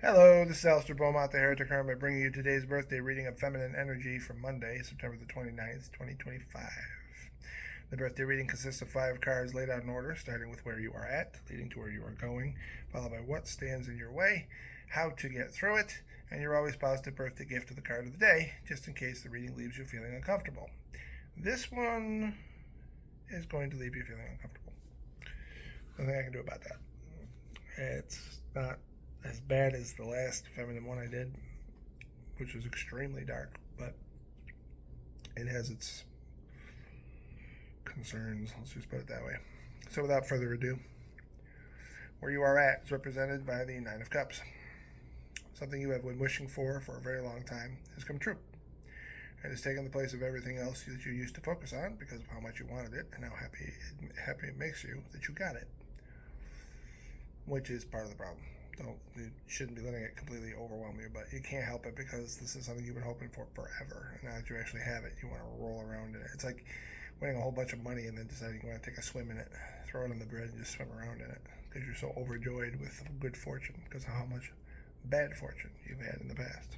Hello, this is Alistair Beaumont, the Heretic Hermit, bringing you today's birthday reading of Feminine Energy for Monday, September the 29th, 2025. The birthday reading consists of 5 cards laid out in order, starting with where you are at, leading to where you are going, followed by what stands in your way, how to get through it, and your always positive birthday gift of the card of the day, just in case the reading leaves you feeling uncomfortable. This one is going to leave you feeling uncomfortable. Nothing I can do about that. It's not as bad as the last feminine one I did, which was extremely dark, but it has its concerns. Let's just put it that way. So without further ado, where you are at is represented by the Nine of Cups. Something you have been wishing for a very long time has come true. It has taken the place of everything else that you used to focus on because of how much you wanted it and how happy it makes you that you got it, which is part of the problem. You shouldn't be letting it completely overwhelm you, but you can't help it because this is something you've been hoping for forever. And now that you actually have it, you want to roll around in it. It's like winning a whole bunch of money and then deciding you want to take a swim in it, throw it on the bread and just swim around in it because you're so overjoyed with good fortune because of how much bad fortune you've had in the past.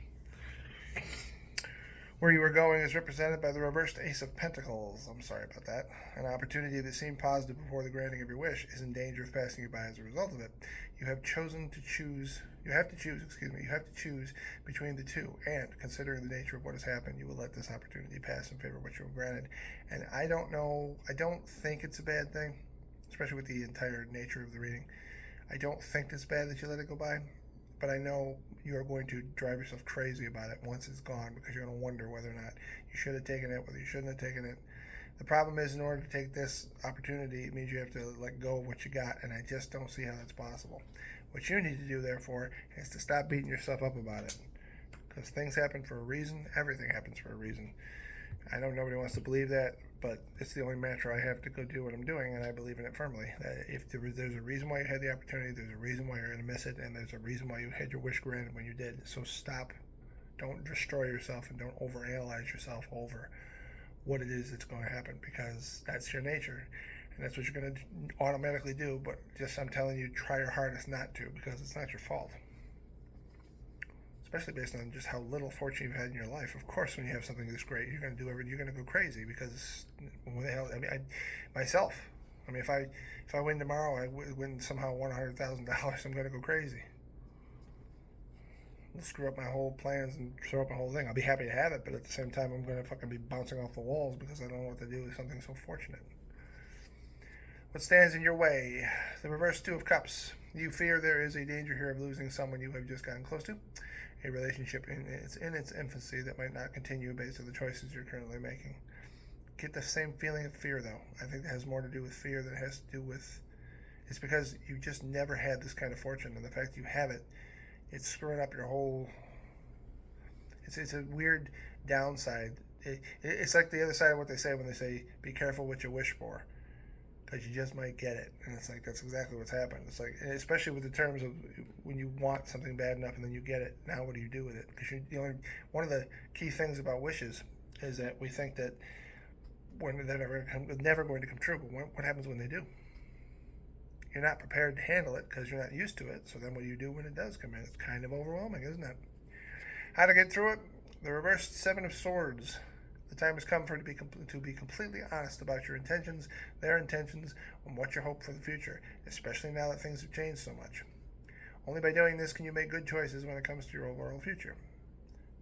Where you are going is represented by the reversed Ace of Pentacles. I'm sorry about that. An opportunity that seemed positive before the granting of your wish is in danger of passing you by as a result of it. You have to choose between the two, and considering the nature of what has happened, you will let this opportunity pass in favor of what you were granted. And I don't think it's a bad thing, especially with the entire nature of the reading. I don't think it's bad that you let it go by, but I know you are going to drive yourself crazy about it once it's gone because you're going to wonder whether or not you should have taken it, whether you shouldn't have taken it. The problem is, in order to take this opportunity, it means you have to let go of what you got, and I just don't see how that's possible. What you need to do, therefore, is to stop beating yourself up about it, because things happen for a reason. Everything happens for a reason. I know nobody wants to believe that, but it's the only mantra I have to go do what I'm doing, and I believe in it firmly. That if there's a reason why you had the opportunity, there's a reason why you're going to miss it, and there's a reason why you had your wish granted when you did. So stop. Don't destroy yourself, and don't overanalyze yourself over what it is that's going to happen, because that's your nature, and that's what you're going to automatically do. But just, I'm telling you, try your hardest not to, because it's not your fault. Especially based on just how little fortune you've had in your life. Of course, when you have something this great, you're going to do everything. You're going to go crazy because what the hell? I mean, myself. I mean, if I win tomorrow, I win somehow $100,000. I'm going to go crazy. I'll screw up my whole plans and throw up my whole thing. I'll be happy to have it, but at the same time, I'm going to fucking be bouncing off the walls because I don't know what to do with something so fortunate. What stands in your way? The reverse Two of Cups. You fear there is a danger here of losing someone you have just gotten close to. A relationship in its infancy that might not continue based on the choices you're currently making. Get the same feeling of fear, though. I think that has more to do with fear than it has to do with... It's because you just never had this kind of fortune, and the fact you have it, it's screwing up your whole... It's a weird downside. It's like the other side of what they say when they say, be careful what you wish for, because you just might get it. And it's like, that's exactly what's happened. It's like, especially with the terms of when you want something bad enough and then you get it, now what do you do with it? Because one of the key things about wishes is that we think that when they're never going to come true, but what happens when they do? You're not prepared to handle it because you're not used to it. So then what do you do when it does come in? It's kind of overwhelming, isn't it? How to get through it? The reversed Seven of Swords. The time has come for you to be completely honest about your intentions, their intentions, and what you hope for the future, especially now that things have changed so much. Only by doing this can you make good choices when it comes to your overall future.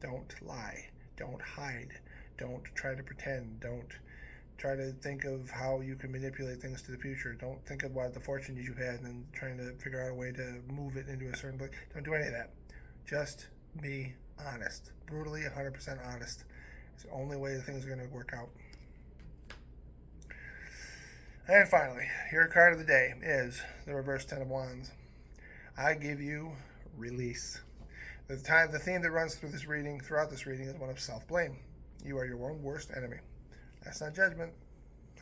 Don't lie. Don't hide. Don't try to pretend. Don't try to think of how you can manipulate things to the future. Don't think about the fortune you've had and then trying to figure out a way to move it into a certain place. Don't do any of that. Just be honest. Brutally 100% honest. It's the only way that things are going to work out. And finally, your card of the day is the reverse Ten of Wands. I give you release. The theme that runs throughout this reading, is one of self-blame. You are your own worst enemy. That's not judgment.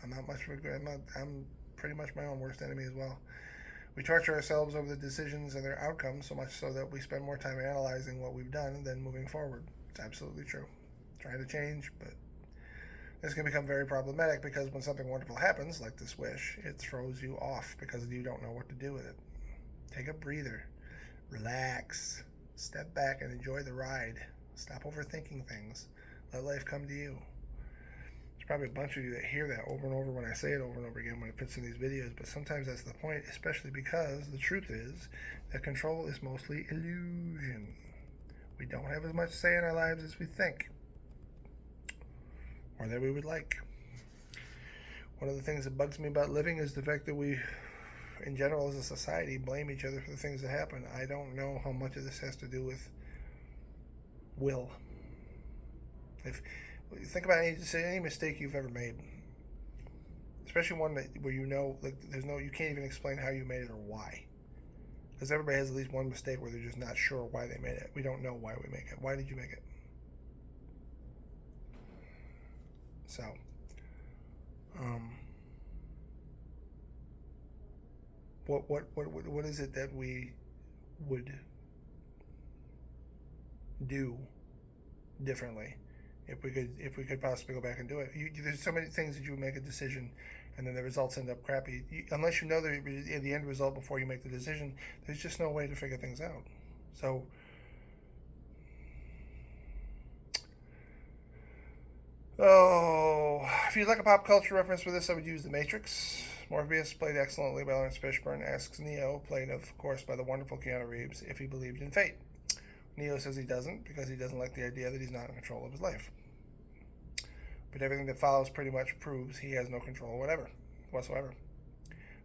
I'm pretty much my own worst enemy as well. We torture ourselves over the decisions and their outcomes so much so that we spend more time analyzing what we've done than moving forward. It's absolutely true. Trying to change, but this can become very problematic because when something wonderful happens, like this wish, it throws you off because you don't know what to do with it. Take a breather. Relax. Step back and enjoy the ride. Stop overthinking things. Let life come to you. There's probably a bunch of you that hear that over and over when I say it over and over again when it puts in these videos, but sometimes that's the point, especially because the truth is that control is mostly illusion. We don't have as much say in our lives as we think, or that we would like. One of the things that bugs me about living is the fact that we, in general as a society, blame each other for the things that happen. I don't know how much of this has to do with will. If you think about any mistake you've ever made, especially one where like you can't even explain how you made it or why. Because everybody has at least one mistake where they're just not sure why they made it. We don't know why we make it. Why did you make it? So, what is it that we would do differently if we could possibly go back and do it? There's so many things that you would make a decision and then the results end up crappy. Unless you know the end result before you make the decision, there's just no way to figure things out. So, if you'd like a pop culture reference for this, I would use The Matrix. Morpheus, played excellently by Lawrence Fishburne, asks Neo, played of course by the wonderful Keanu Reeves, if he believed in fate. Neo says he doesn't because he doesn't like the idea that he's not in control of his life. But everything that follows pretty much proves he has no control whatsoever.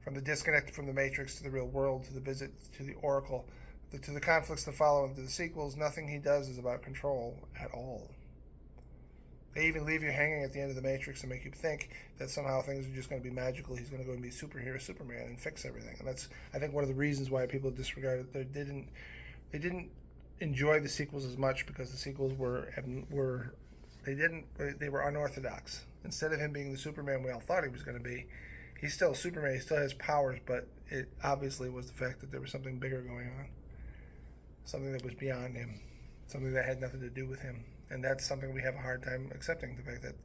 From the disconnect from the Matrix to the real world, to the visit to the Oracle, to the conflicts that follow into the sequels, nothing he does is about control at all. They even leave you hanging at the end of the Matrix and make you think that somehow things are just going to be magical. He's going to go and be superhero Superman and fix everything. And that's, I think, one of the reasons why people disregarded it. They didn't enjoy the sequels as much because the sequels were unorthodox. Instead of him being the Superman we all thought he was going to be, he's still Superman. He still has powers, but it obviously was the fact that there was something bigger going on, something that was beyond him, something that had nothing to do with him. And that's something we have a hard time accepting, the fact that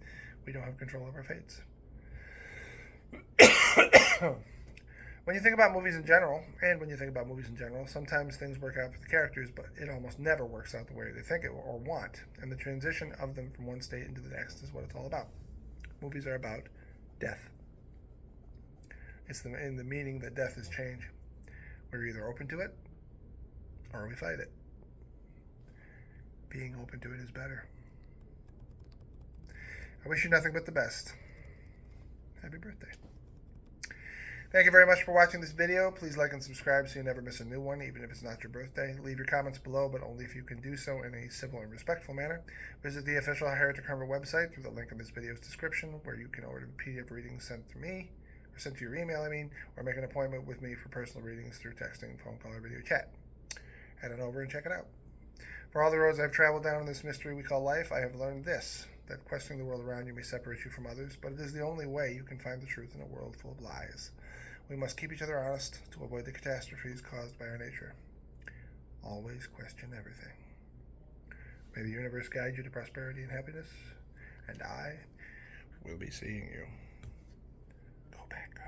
we don't have control of our fates. When you think about movies in general, sometimes things work out for the characters, but it almost never works out the way they think it or want. And the transition of them from one state into the next is what it's all about. Movies are about death. It's in the meaning that death is change. We're either open to it or we fight it. Being open to it is better. I wish you nothing but the best. Happy birthday. Thank you very much for watching this video. Please like and subscribe so you never miss a new one, even if it's not your birthday. Leave your comments below, but only if you can do so in a civil and respectful manner. Visit the official Heretic Hermit website through the link in this video's description, where you can order PDF readings sent to me, or sent to your email, or make an appointment with me for personal readings through texting, phone call, or video chat. Head on over and check it out. For all the roads I've traveled down in this mystery we call life, I have learned this, that questioning the world around you may separate you from others, but it is the only way you can find the truth in a world full of lies. We must keep each other honest to avoid the catastrophes caused by our nature. Always question everything. May the universe guide you to prosperity and happiness, and I will be seeing you. Go back, go.